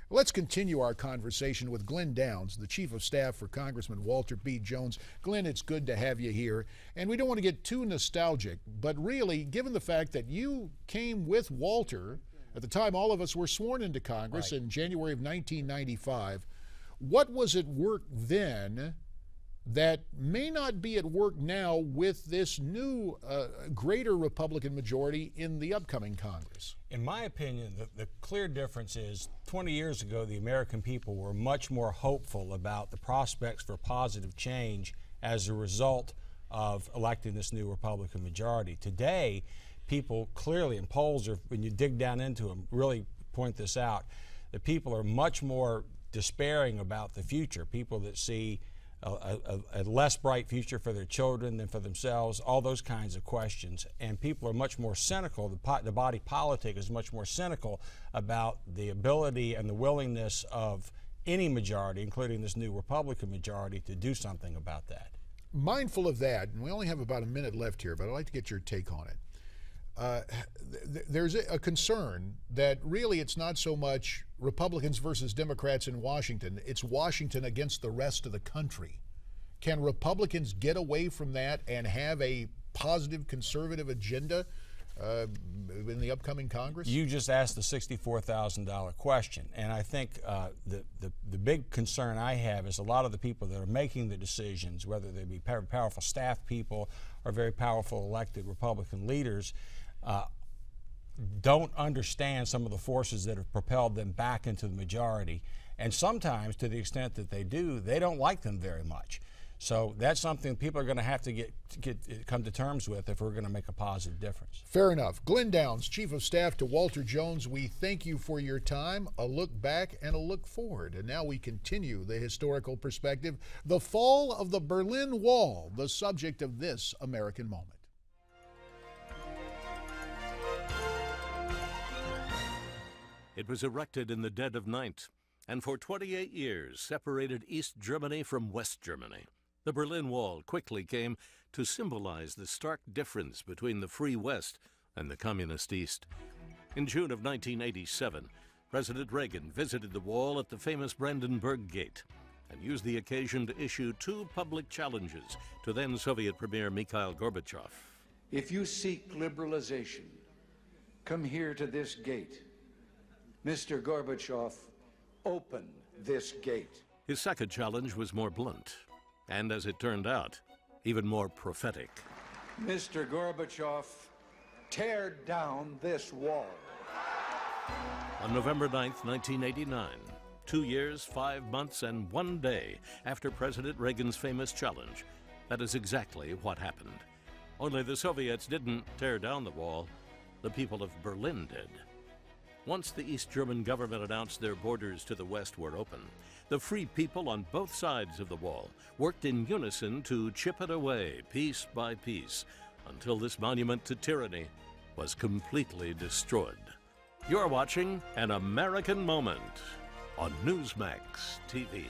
Let's continue our conversation with Glen Downs, the Chief of Staff for Congressman Walter B. Jones. Glen, it's good to have you here. And we don't want to get too nostalgic, but really, given the fact that you came with Walter at the time all of us were sworn into Congress in January of 1995, what was at work then that may not be at work now with this new greater Republican majority in the upcoming Congress? In my opinion, the clear difference is 20 years ago, the American people were much more hopeful about the prospects for positive change as a result of electing this new Republican majority. Today, people clearly, and polls are, when you dig down into them, really point this out, that people are much more despairing about the future. People that see a less bright future for their children than for themselves, all those kinds of questions. And people are much more cynical. The body politic is much more cynical about the ability and the willingness of any majority, including this new Republican majority, to do something about that. Mindful of that, and we only have about a minute left here, but I'd like to get your take on it. There's a concern that really it's not so much Republicans versus Democrats in Washington, it's Washington against the rest of the country. Can Republicans get away from that and have a positive conservative agenda in the upcoming Congress? You just asked the $64,000 question, and I think the big concern I have is a lot of the people that are making the decisions, whether they be powerful staff people or very powerful elected Republican leaders, don't understand some of the forces that have propelled them back into the majority. And sometimes, to the extent that they do, they don't like them very much. So that's something people are going to have to come to terms with if we're going to make a positive difference. Fair enough. Glen Downs, Chief of Staff to Walter Jones, we thank you for your time, a look back and a look forward. And now we continue the historical perspective, the fall of the Berlin Wall, the subject of this American moment. It was erected in the dead of night, and for 28 years separated East Germany from West Germany. The Berlin Wall quickly came to symbolize the stark difference between the free West and the communist East. In June of 1987, President Reagan visited the wall at the famous Brandenburg Gate and used the occasion to issue two public challenges to then Soviet Premier Mikhail Gorbachev. If you seek liberalization, come here to this gate. Mr. Gorbachev, open this gate. His second challenge was more blunt, and as it turned out, even more prophetic. Mr. Gorbachev, tear down this wall. On November 9th, 1989, 2 years, 5 months, and 1 day after President Reagan's famous challenge, that is exactly what happened. Only the Soviets didn't tear down the wall, the people of Berlin did. Once the East German government announced their borders to the West were open, the free people on both sides of the wall worked in unison to chip it away piece by piece until this monument to tyranny was completely destroyed. You're watching An American Moment on Newsmax TV.